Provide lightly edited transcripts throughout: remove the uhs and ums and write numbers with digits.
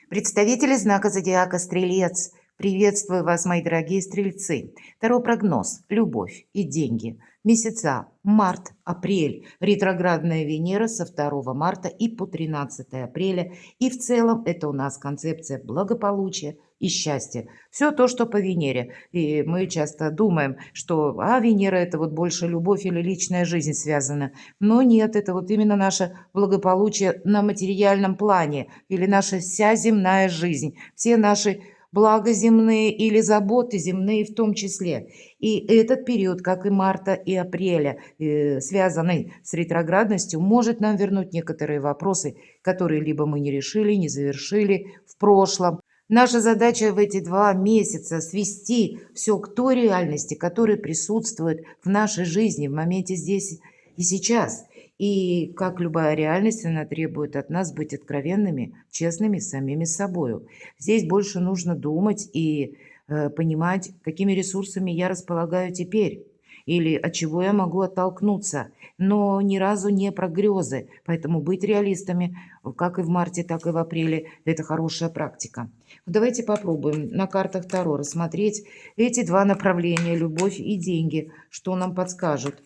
Представители знака зодиака Стрелец. Приветствую вас, мои дорогие стрельцы. Второй прогноз. Любовь и деньги. Месяца март, апрель. Ретроградная Венера со 2 марта и по 13 апреля. И в целом это у нас концепция благополучия и счастья. Все то, что по Венере. И мы часто думаем, что Венера это вот больше любовь или личная жизнь связана. Но нет, это вот именно наше благополучие на материальном плане или наша вся земная жизнь, все наши блага земные или заботы земные в том числе. И этот период, как и марта и апреля, связанный с ретроградностью, может нам вернуть некоторые вопросы, которые либо мы не решили, не завершили в прошлом. Наша задача в эти 2 месяца свести все к той реальности, которая присутствует в нашей жизни в моменте здесь и сейчас. И как любая реальность, она требует от нас быть откровенными, честными с самими собою. Здесь больше нужно думать и понимать, какими ресурсами я располагаю теперь или от чего я могу оттолкнуться, но ни разу не про грезы. Поэтому быть реалистами, как и в марте, так и в апреле, это хорошая практика. Давайте попробуем на картах Таро рассмотреть эти 2 направления, любовь и деньги, что нам подскажут.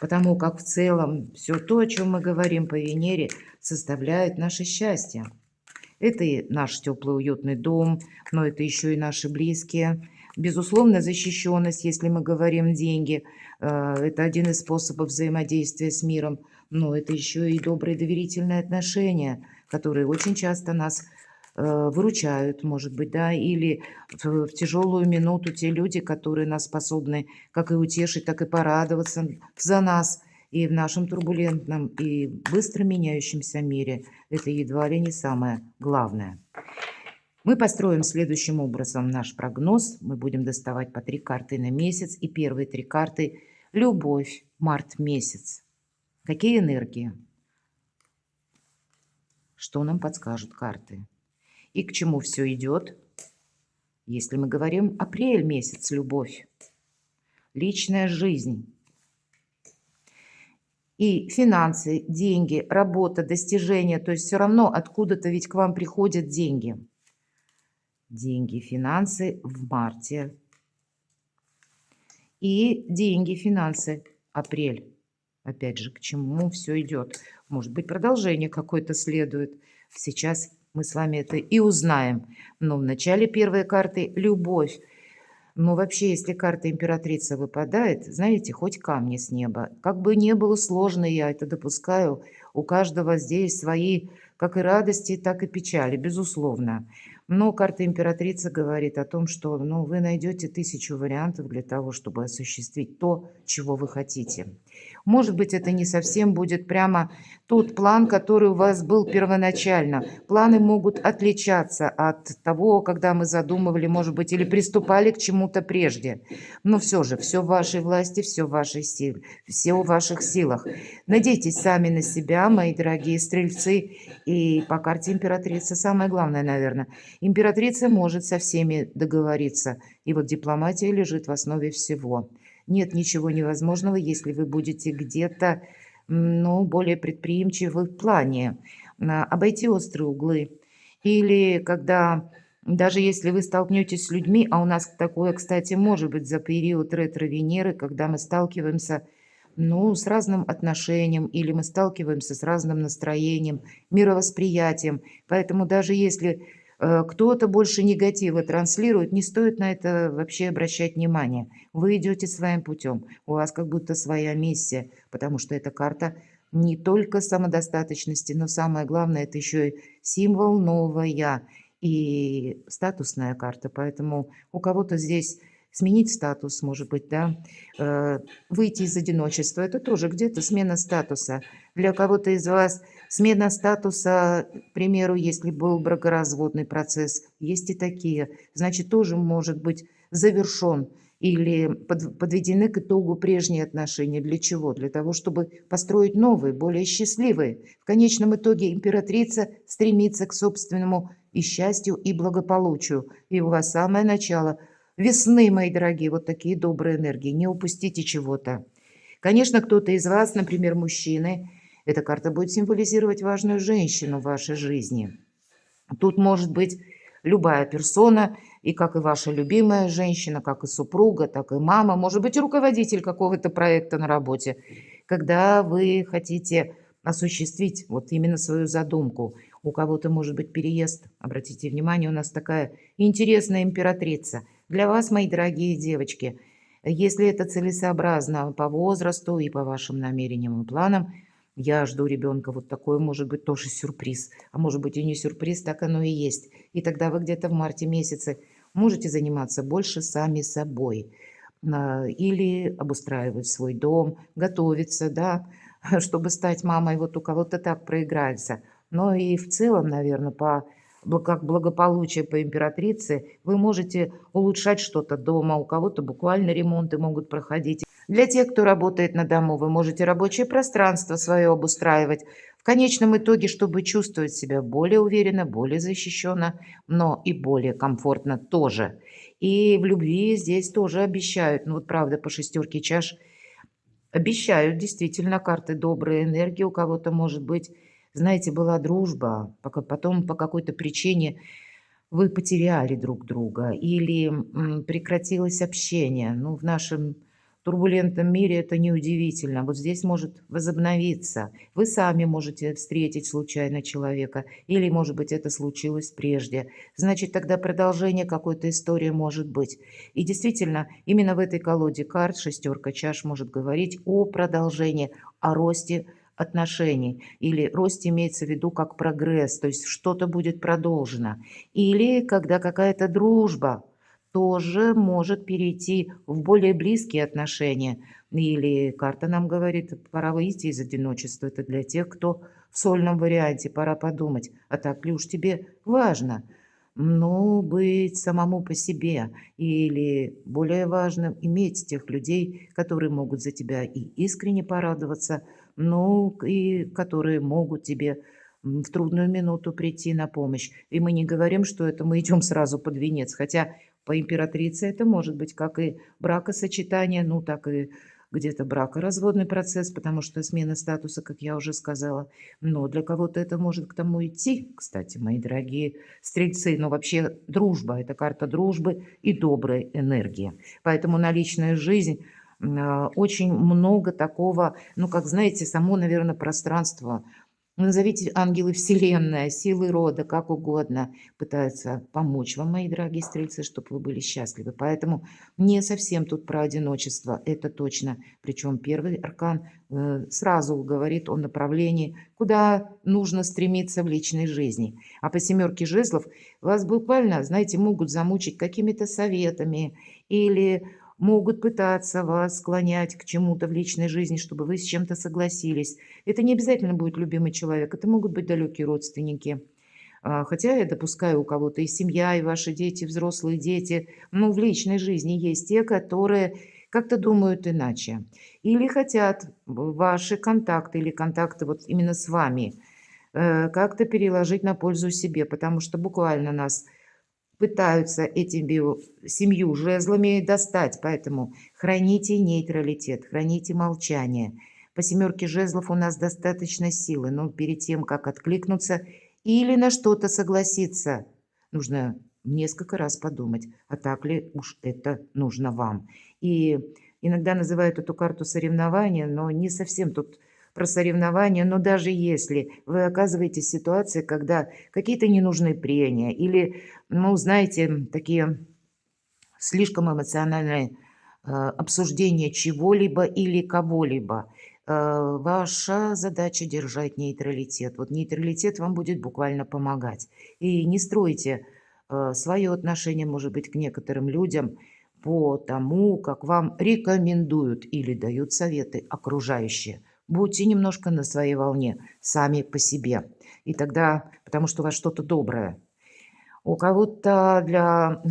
Потому как в целом все то, о чем мы говорим по Венере, составляет наше счастье. Это и наш теплый уютный дом, но это еще и наши близкие. Безусловно, защищенность, если мы говорим деньги, это один из способов взаимодействия с миром, но это еще и добрые доверительные отношения, которые очень часто нас выручают, может быть, да, или в тяжелую минуту те люди, которые нас способны как и утешить, так и порадоваться за нас. И в нашем турбулентном и быстро меняющемся мире это едва ли не самое главное. Мы построим следующим образом наш прогноз. Мы будем доставать по 3 карты на месяц. И первые 3 карты – любовь, март месяц. Какие энергии? Что нам подскажут карты? И к чему все идет? Если мы говорим апрель месяц, любовь, личная жизнь и финансы, деньги, работа, достижения, то есть все равно откуда-то ведь к вам приходят деньги. Деньги, финансы в марте. И деньги, финансы, апрель. Опять же, к чему все идет? Может быть, продолжение какое-то следует. Сейчас мы с вами это и узнаем. Но в начале первой карты любовь. Но вообще, если карта императрица выпадает, знаете, хоть камни с неба. Как бы не было сложно, я это допускаю, у каждого здесь свои как и радости, так и печали, безусловно. Но карта императрицы говорит о том, что вы найдете 1000 вариантов для того, чтобы осуществить то, чего вы хотите. Может быть, это не совсем будет прямо тот план, который у вас был первоначально. Планы могут отличаться от того, когда мы задумывали, может быть, или приступали к чему-то прежде. Но все же, все в вашей власти, все в вашей силе, все в ваших силах. Надейтесь сами на себя, мои дорогие стрельцы. И по карте императрицы самое главное, наверное, императрица может со всеми договориться. И вот дипломатия лежит в основе всего. Нет ничего невозможного, если вы будете где-то, более предприимчивы в плане обойти острые углы. Или когда, даже если вы столкнетесь с людьми, а у нас такое, кстати, может быть за период ретро-Венеры, когда мы сталкиваемся, с разным отношением, или мы сталкиваемся с разным настроением, мировосприятием. Поэтому даже если кто-то больше негатива транслирует, не стоит на это вообще обращать внимание. Вы идете своим путем, у вас как будто своя миссия, потому что эта карта не только самодостаточности, но самое главное, это еще и символ нового «я» и статусная карта. Поэтому у кого-то здесь сменить статус, может быть, да, выйти из одиночества, это тоже где-то смена статуса. Для кого-то из вас смена статуса, к примеру, если был бракоразводный процесс, есть и такие, значит, тоже может быть завершен или подведены к итогу прежние отношения. Для чего? Для того, чтобы построить новые, более счастливые. В конечном итоге императрица стремится к собственному и счастью, и благополучию. И у вас самое начало весны, мои дорогие, вот такие добрые энергии. Не упустите чего-то. Конечно, кто-то из вас, например, мужчины, эта карта будет символизировать важную женщину в вашей жизни. Тут может быть любая персона, и как и ваша любимая женщина, как и супруга, так и мама, может быть, руководитель какого-то проекта на работе, когда вы хотите осуществить вот именно свою задумку. У кого-то может быть переезд. Обратите внимание, у нас такая интересная императрица. Для вас, мои дорогие девочки, если это целесообразно по возрасту и по вашим намерениям и планам, я жду ребенка, вот такой может быть тоже сюрприз. А может быть и не сюрприз, так оно и есть. И тогда вы где-то в марте месяце можете заниматься больше сами собой. Или обустраивать свой дом, готовиться, да, чтобы стать мамой. Вот у кого-то так проиграется. Но и в целом, наверное, как благополучие по императрице, вы можете улучшать что-то дома. У кого-то буквально ремонты могут проходить. Для тех, кто работает на дому, вы можете рабочее пространство свое обустраивать. В конечном итоге, чтобы чувствовать себя более уверенно, более защищенно, но и более комфортно тоже. И в любви здесь тоже обещают, ну вот правда, по шестерке чаш обещают действительно карты добрые энергии. У кого-то, может быть, знаете, была дружба, пока потом по какой-то причине вы потеряли друг друга или прекратилось общение. Ну, в нашем турбулентном мире это неудивительно. Вот здесь может возобновиться. Вы сами можете встретить случайно человека, или, может быть, это случилось прежде. Значит, тогда продолжение какой-то истории может быть. И действительно, именно в этой колоде карт шестерка чаш может говорить о продолжении, о росте отношений. Или рост имеется в виду как прогресс, то есть что-то будет продолжено. Или когда какая-то дружба тоже может перейти в более близкие отношения. Или карта нам говорит, пора выйти из одиночества. Это для тех, кто в сольном варианте, пора подумать, а так ли уж тебе важно, ну, быть самому по себе. Или более важно иметь тех людей, которые могут за тебя и искренне порадоваться, ну, и которые могут тебе в трудную минуту прийти на помощь. И мы не говорим, что это мы идем сразу под венец, хотя по императрице это может быть как и бракосочетание, ну, так и где-то бракоразводный процесс, потому что смена статуса, как я уже сказала. Но для кого-то это может к тому идти, кстати, мои дорогие стрельцы. Но вообще дружба– это карта дружбы и доброй энергии. Поэтому на личную жизнь очень много такого, ну, как знаете, само, наверное, пространство. Назовите ангелы Вселенная, силы рода, как угодно, пытаются помочь вам, мои дорогие стрельцы, чтобы вы были счастливы. Поэтому не совсем тут про одиночество, это точно. Причем первый аркан сразу говорит о направлении, куда нужно стремиться в личной жизни. А по семерке жезлов вас буквально, знаете, могут замучить какими-то советами или могут пытаться вас склонять к чему-то в личной жизни, чтобы вы с чем-то согласились. Это не обязательно будет любимый человек, это могут быть далекие родственники. Хотя я допускаю, у кого-то и семья, и ваши дети, взрослые дети. Ну, в личной жизни есть те, которые как-то думают иначе. Или хотят ваши контакты или контакты вот именно с вами как-то переложить на пользу себе, потому что буквально нас пытаются семью жезлами достать, поэтому храните нейтралитет, храните молчание. По семерке жезлов у нас достаточно силы, но перед тем, как откликнуться или на что-то согласиться, нужно несколько раз подумать, а так ли уж это нужно вам. И иногда называют эту карту соревнования, но не совсем тут про соревнования, но даже если вы оказываетесь в ситуации, когда какие-то ненужные прения или, ну, знаете, такие слишком эмоциональные обсуждения чего-либо или кого-либо, ваша задача держать нейтралитет. Вот нейтралитет вам будет буквально помогать. И не стройте свое отношение, может быть, к некоторым людям по тому, как вам рекомендуют или дают советы окружающие. Будьте немножко на своей волне, сами по себе. И тогда, потому что у вас что-то доброе. У кого-то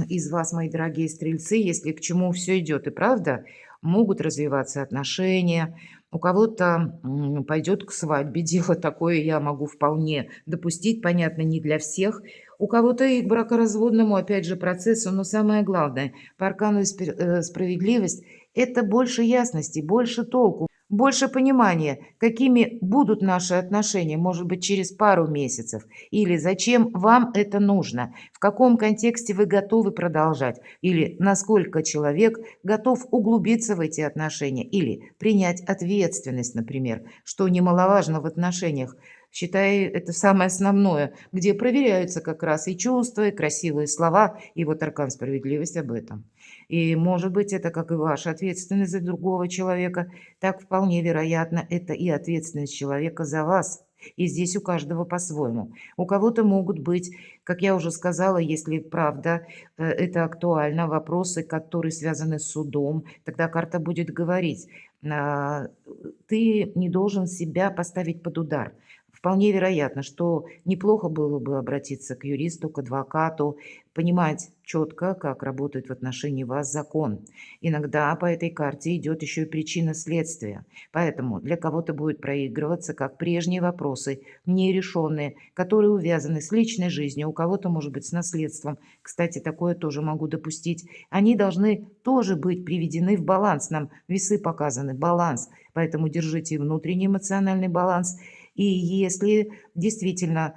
из вас, мои дорогие стрельцы, если к чему все идет, и правда, могут развиваться отношения. У кого-то пойдет к свадьбе. Дело такое я могу вполне допустить, понятно, не для всех. У кого-то и к бракоразводному, опять же, процессу. Но самое главное, по аркану справедливость– это больше ясности, больше толку. больше понимания, какими будут наши отношения, может быть, через пару месяцев, или зачем вам это нужно, в каком контексте вы готовы продолжать, или насколько человек готов углубиться в эти отношения, или принять ответственность, например, что немаловажно в отношениях. Считаю, это самое основное, где проверяются как раз и чувства, и красивые слова, и вот аркан справедливости об этом. И, может быть, это как и ваша ответственность за другого человека, так вполне вероятно, это и ответственность человека за вас. И здесь у каждого по-своему. У кого-то могут быть, как я уже сказала, если правда это актуально, вопросы, которые связаны с судом, тогда карта будет говорить, а, ты не должен себя поставить под удар. Вполне вероятно, что неплохо было бы обратиться к юристу, к адвокату, понимать четко, как работает в отношении вас закон. Иногда по этой карте идет еще и причина следствия. Поэтому для кого-то будет проигрываться как прежние вопросы, нерешенные, которые увязаны с личной жизнью, у кого-то, может быть, с наследством. Кстати, такое тоже могу допустить. Они должны тоже быть приведены в баланс. Нам весы показаны, баланс. Поэтому держите внутренний эмоциональный баланс. И если действительно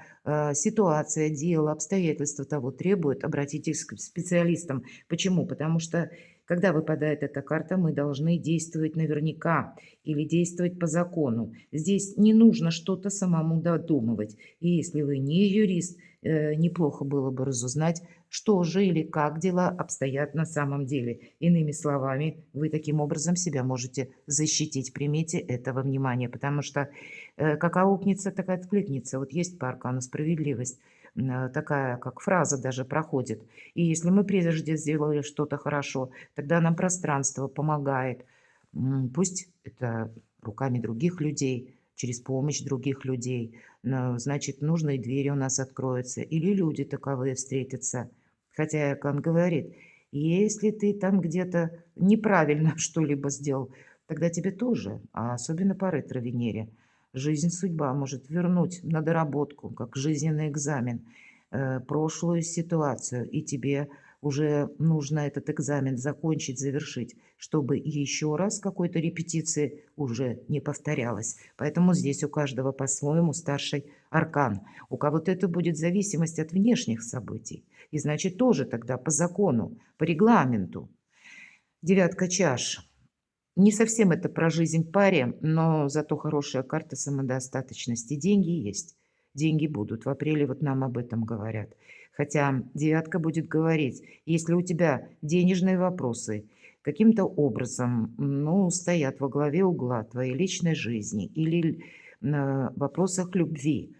ситуация, дело, обстоятельства того требуют, обратитесь к специалистам. Почему? Потому что, когда выпадает эта карта, мы должны действовать наверняка или действовать по закону. Здесь не нужно что-то самому додумывать. И если вы не юрист, неплохо было бы разузнать, что же или как дела обстоят на самом деле. Иными словами, вы таким образом себя можете защитить. Примите это во внимание, потому что как аукнется, так и откликнется. Вот есть по аркану справедливость, такая как фраза даже проходит. И если мы прежде сделали что-то хорошо, тогда нам пространство помогает. Пусть это руками других людей, через помощь других людей. Но, значит, нужные двери у нас откроются. Или люди таковые встретятся. Хотя Акан говорит, если ты там где-то неправильно что-либо сделал, тогда тебе тоже, а особенно по ретро-Венере, жизнь, судьба может вернуть на доработку, как жизненный экзамен, прошлую ситуацию, и тебе уже нужно этот экзамен закончить, завершить, чтобы еще раз какой-то репетиции уже не повторялось. Поэтому здесь у каждого по-своему старший аркан. У кого-то это будет зависимость от внешних событий. И значит тоже тогда по закону, по регламенту. Девятка чаш. Не совсем это про жизнь в паре, но зато хорошая карта самодостаточности. Деньги есть, деньги будут. В апреле вот нам об этом говорят. Хотя девятка будет говорить, если у тебя денежные вопросы каким-то образом, ну, стоят во главе угла твоей личной жизни или на вопросах любви,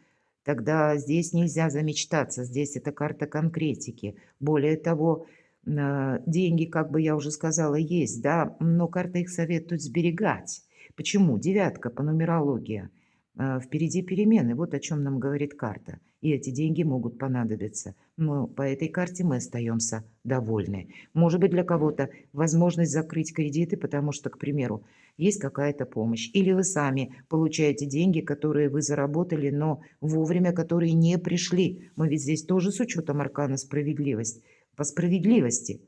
тогда здесь нельзя замечтаться, здесь это карта конкретики. Более того, деньги, как бы я уже сказала, есть, да, но карта их советует сберегать. Почему? Девятка по нумерологии. Впереди перемены, вот о чем нам говорит карта. И эти деньги могут понадобиться. Но по этой карте мы остаемся довольны. Может быть, для кого-то возможность закрыть кредиты, потому что, к примеру, есть какая-то помощь. Или вы сами получаете деньги, которые вы заработали, но вовремя, которые не пришли. Мы ведь здесь тоже с учетом аркана справедливость. По справедливости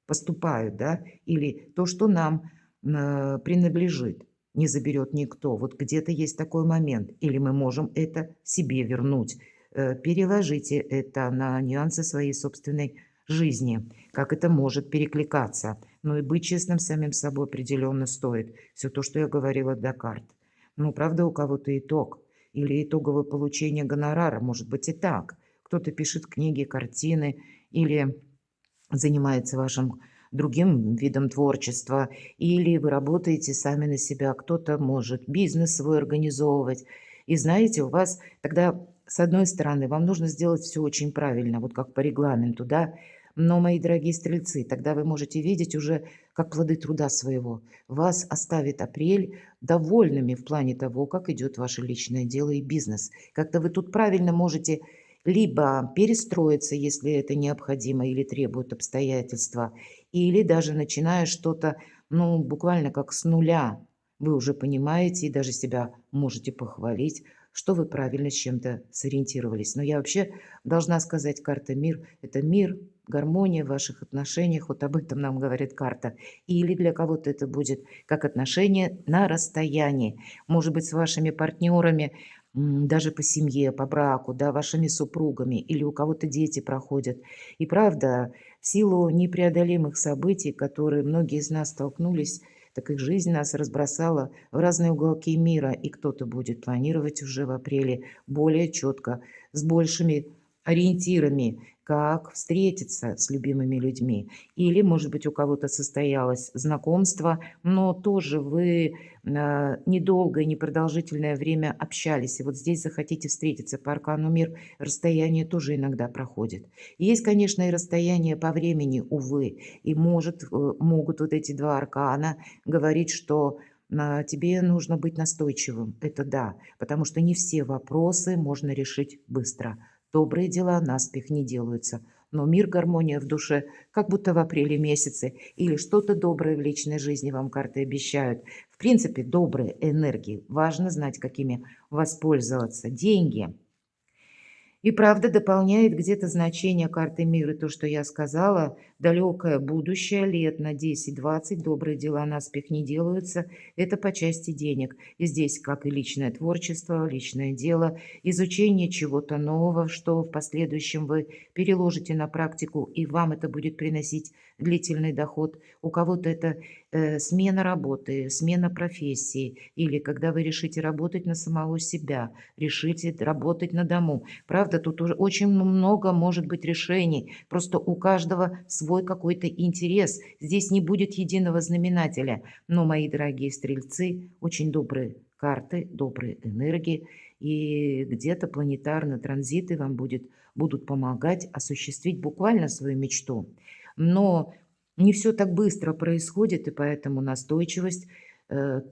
поступают, да, или то, что нам принадлежит, не заберет никто. Вот где-то есть такой момент, или мы можем это себе вернуть. Переложите это на нюансы своей собственной жизни, как это может перекликаться. Ну и быть честным с самим собой определенно стоит. Все то, что я говорила до карт. Ну, правда, у кого-то итог или итоговое получение гонорара, может быть и так. Кто-то пишет книги, картины или занимается вашим другим видом творчества, или вы работаете сами на себя, кто-то может бизнес свой организовывать. И знаете, у вас тогда, с одной стороны, вам нужно сделать все очень правильно, вот как по регламенту, да, но, мои дорогие стрельцы, тогда вы можете видеть уже как плоды труда своего. Вас оставит апрель довольными в плане того, как идет ваше личное дело и бизнес. Как-то вы тут правильно можете либо перестроиться, если это необходимо или требует обстоятельства, или даже начиная что-то, ну, буквально как с нуля. Вы уже понимаете и даже себя можете похвалить, что вы правильно с чем-то сориентировались. Но я вообще должна сказать, карта мир– это мир, гармония в ваших отношениях, вот об этом нам говорит карта. Или для кого-то это будет как отношения на расстоянии. Может быть, с вашими партнерами, даже по семье, по браку, да, вашими супругами, или у кого-то дети проходят. И правда, в силу непреодолимых событий, которые многие из нас столкнулись, так их жизнь нас разбросала в разные уголки мира, и кто-то будет планировать уже в апреле более четко, с большими ориентирами, как встретиться с любимыми людьми. Или, может быть, у кого-то состоялось знакомство, но тоже вы недолгое, непродолжительное время общались, и вот здесь захотите встретиться по аркану мир, расстояние тоже иногда проходит. Есть, конечно, и расстояние по времени, увы, и могут вот эти два аркана говорить, что тебе нужно быть настойчивым. Это да, потому что не все вопросы можно решить быстро. Добрые дела наспех не делаются. Но мир, гармония в душе, как будто в апреле месяце, или что-то доброе в личной жизни вам карты обещают. В принципе, добрые энергии. Важно знать, какими воспользоваться. Деньги. И правда дополняет где-то значение карты мира, то, что я сказала, далекое будущее, лет на 10-20, добрые дела наспех не делаются, это по части денег. И здесь как и личное творчество, личное дело, изучение чего-то нового, что в последующем вы переложите на практику, и вам это будет приносить длительный доход. У кого-то это смена работы, смена профессии, или когда вы решите работать на самого себя, решите работать на дому. Правда, тут уже очень много может быть решений. Просто у каждого свой какой-то интерес. Здесь не будет единого знаменателя. Но, мои дорогие стрельцы, очень добрые карты, добрые энергии. И где-то планетарные транзиты вам будут помогать осуществить буквально свою мечту. Но не все так быстро происходит, и поэтому настойчивость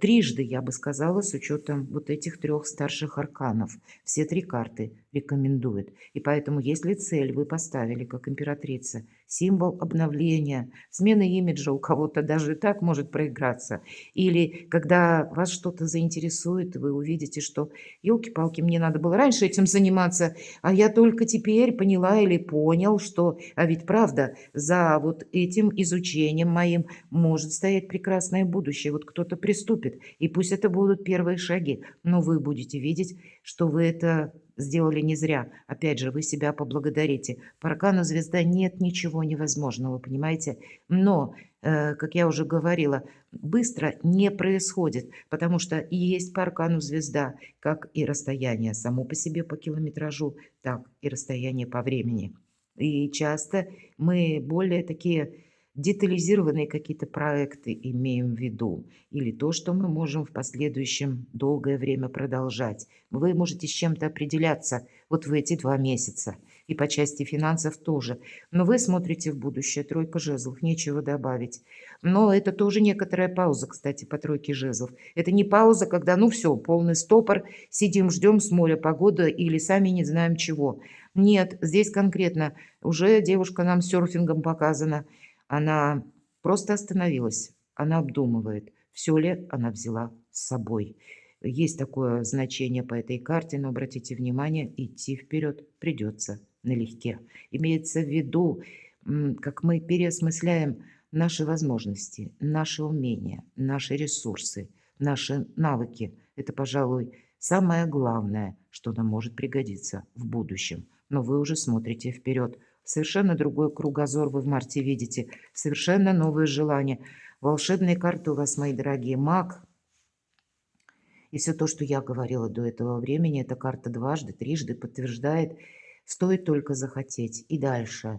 трижды, я бы сказала, с учетом вот этих трех старших арканов. Все три карты рекомендуют. И поэтому, если цель вы поставили как императрица, символ обновления, смены имиджа у кого-то даже и так может проиграться. Или когда вас что-то заинтересует, вы увидите, что елки-палки, мне надо было раньше этим заниматься, а я только теперь поняла или понял, что, а ведь правда, за вот этим изучением моим может стоять прекрасное будущее. Вот кто-то приступит, и пусть это будут первые шаги, но вы будете видеть, что вы это сделали не зря. Опять же, вы себя поблагодарите. По аркану звезда нет ничего невозможного, понимаете? Но, как я уже говорила, быстро не происходит, потому что и есть по аркану звезда, как и расстояние само по себе по километражу, так и расстояние по времени. И часто мы более такие детализированные какие-то проекты имеем в виду, или то, что мы можем в последующем долгое время продолжать. Вы можете с чем-то определяться вот в эти 2 месяца, и по части финансов тоже. Но вы смотрите в будущее, тройка жезлов, нечего добавить. Но это тоже некоторая пауза, кстати, по тройке жезлов. Это не пауза, когда, ну все, полный стопор, сидим, ждем с моря погода или сами не знаем чего. Нет, здесь конкретно уже девушка нам серфингом показана. Она просто остановилась, она обдумывает, все ли она взяла с собой. Есть такое значение по этой карте, но обратите внимание, идти вперед придется налегке. Имеется в виду, как мы переосмысляем наши возможности, наши умения, наши ресурсы, наши навыки. Это, пожалуй, самое главное, что нам может пригодиться в будущем. Но вы уже смотрите вперед. Совершенно другой кругозор вы в марте видите, совершенно новые желания. Волшебные карты у вас, мои дорогие, маг. И все то, что я говорила до этого времени, эта карта дважды, трижды подтверждает, стоит только захотеть. И дальше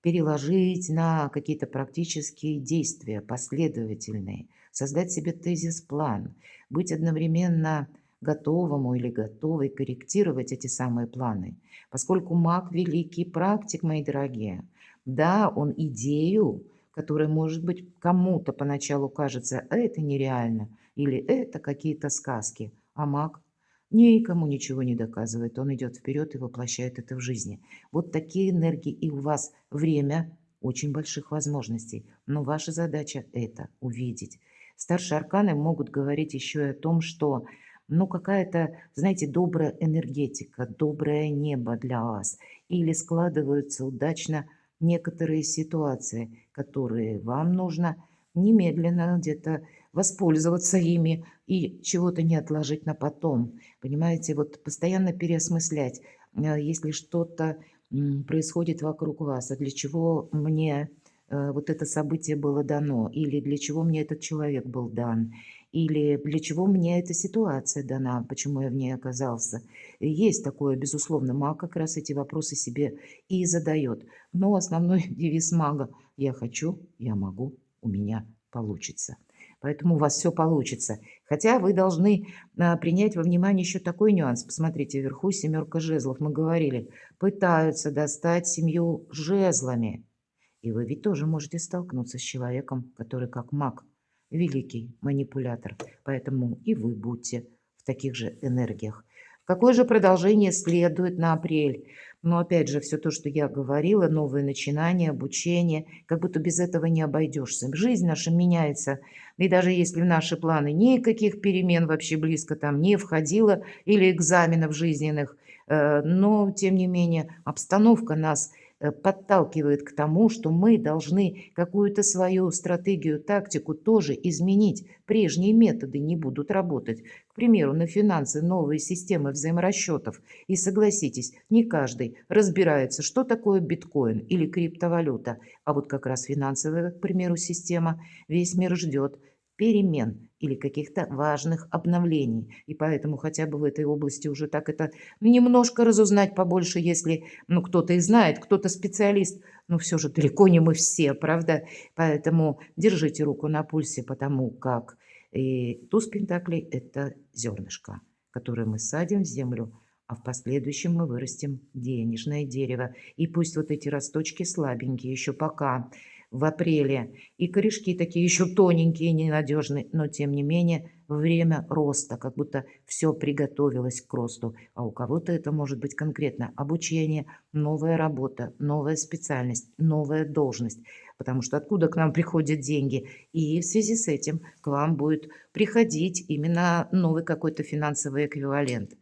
переложить на какие-то практические действия, последовательные, создать себе тезис-план, быть одновременно готовому или готовой корректировать эти самые планы. Поскольку маг великий практик, мои дорогие, да, он идею, которая, может быть, кому-то поначалу кажется, а это нереально, или это какие-то сказки, а маг никому ничего не доказывает, он идет вперед и воплощает это в жизни. Вот такие энергии и у вас время очень больших возможностей. Но ваша задача это увидеть. Старшие арканы могут говорить еще и о том, что ну, какая-то, знаете, добрая энергетика, доброе небо для вас. Или складываются удачно некоторые ситуации, которые вам нужно немедленно где-то воспользоваться ими и чего-то не отложить на потом. Понимаете, вот постоянно переосмыслять, если что-то происходит вокруг вас, а для чего мне вот это событие было дано, или для чего мне этот человек был дан, или для чего мне эта ситуация дана, почему я в ней оказался. И есть такое, безусловно, маг как раз эти вопросы себе и задает. Но основной девиз мага — я хочу, я могу, у меня получится. Поэтому у вас все получится. Хотя вы должны принять во внимание еще такой нюанс. Посмотрите, вверху семерка жезлов. Мы говорили, пытаются достать семью жезлами. И вы ведь тоже можете столкнуться с человеком, который как маг, великий манипулятор. Поэтому и вы будьте в таких же энергиях. Какое же продолжение следует на апрель? Но опять же, все то, что я говорила, новые начинания, обучение, как будто без этого не обойдешься. Жизнь наша меняется. И даже если в наши планы никаких перемен вообще близко там не входило, или экзаменов жизненных, но тем не менее обстановка нас подталкивает к тому, что мы должны какую-то свою стратегию, тактику тоже изменить. Прежние методы не будут работать. К примеру, на финансы новые системы взаиморасчетов. И согласитесь, не каждый разбирается, что такое биткоин или криптовалюта. А вот как раз финансовая, к примеру, система весь мир ждет перемен или каких-то важных обновлений. И поэтому хотя бы в этой области уже так это немножко разузнать побольше, если кто-то и знает, кто-то специалист, но все же далеко не мы все, правда? Поэтому держите руку на пульсе, потому как и туз пентаклей — это зернышко, которое мы садим в землю, а в последующем мы вырастим денежное дерево. И пусть вот эти росточки слабенькие еще пока в апреле, и корешки такие еще тоненькие, ненадежные, но тем не менее время роста, как будто все приготовилось к росту. А у кого-то это может быть конкретно обучение, новая работа, новая специальность, новая должность. Потому что откуда к нам приходят деньги? И в связи с этим к вам будет приходить именно новый какой-то финансовый эквивалент.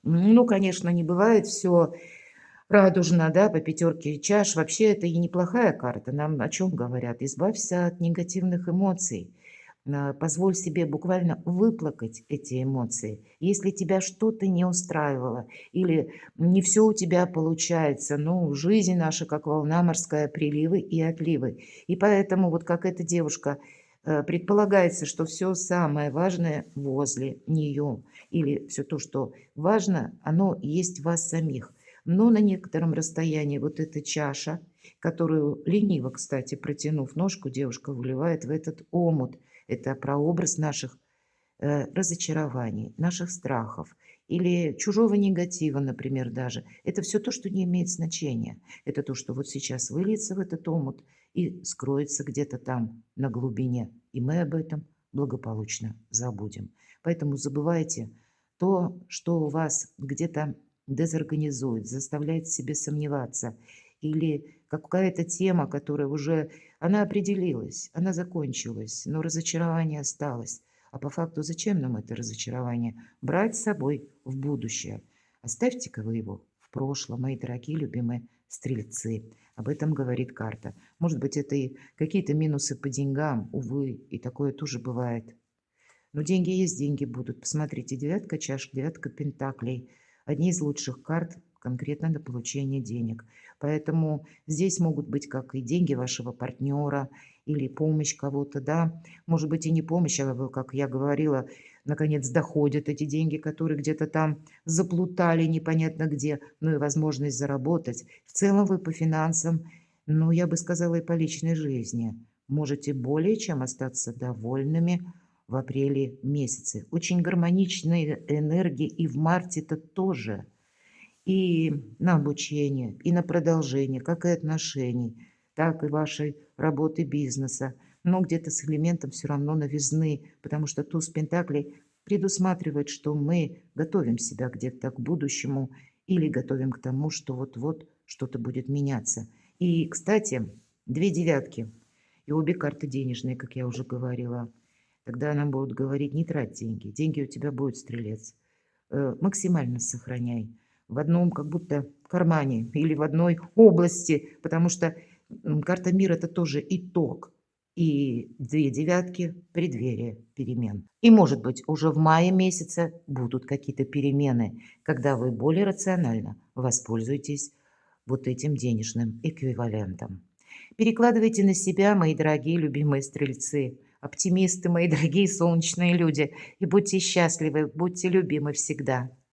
Ну, конечно, не бывает все радужно, да, по пятерке чаш. Вообще это и неплохая карта. Нам о чем говорят? Избавься от негативных эмоций. Позволь себе буквально выплакать эти эмоции. Если тебя что-то не устраивало или не все у тебя получается, ну, жизнь наша как волна морская, приливы и отливы. И поэтому вот как эта девушка, предполагается, что все самое важное возле нее. Или все то, что важно, оно есть в вас самих. Но на некотором расстоянии вот эта чаша, которую лениво, кстати, протянув ножку, девушка выливает в этот омут. Это прообраз наших разочарований, наших страхов или чужого негатива, например, даже. Это все то, что не имеет значения. Это то, что вот сейчас выльется в этот омут и скроется где-то там на глубине. И мы об этом благополучно забудем. Поэтому забывайте то, что у вас где-то дезорганизует, заставляет в себе сомневаться, или какая-то тема, которая уже, она определилась, она закончилась, но разочарование осталось. А по факту зачем нам это разочарование? Брать с собой в будущее. Оставьте-ка вы его в прошлом, мои дорогие любимые стрельцы. Об этом говорит карта. Может быть, это и какие-то минусы по деньгам, увы, и такое тоже бывает. Но деньги есть, деньги будут. Посмотрите, девятка чаш, девятка пентаклей. Одни из лучших карт конкретно на получение денег. Поэтому здесь могут быть как и деньги вашего партнера или помощь кого-то, да. Может быть и не помощь, а, как я говорила, наконец доходят эти деньги, которые где-то там заплутали непонятно где, ну и возможность заработать. В целом вы по финансам, ну я бы сказала и по личной жизни, можете более чем остаться довольными в апреле месяце. Очень гармоничные энергии и в марте-то тоже. И на обучение, и на продолжение, как и отношений, так и вашей работы бизнеса. Но где-то с элементом все равно новизны, потому что туз пентаклей предусматривает, что мы готовим себя где-то к будущему или готовим к тому, что вот-вот что-то будет меняться. И, кстати, две девятки и обе карты денежные, как я уже говорила. Тогда нам будут говорить: не трать деньги, деньги у тебя будет, стрелец. Максимально сохраняй в одном как будто кармане или в одной области, потому что Карта мира — это тоже итог. И 2 девятки — преддверие перемен. И, может быть, уже в мае месяце будут какие-то перемены, когда вы более рационально воспользуетесь вот этим денежным эквивалентом. Перекладывайте на себя, мои дорогие любимые стрельцы, оптимисты, мои дорогие солнечные люди, и будьте счастливы, будьте любимы всегда.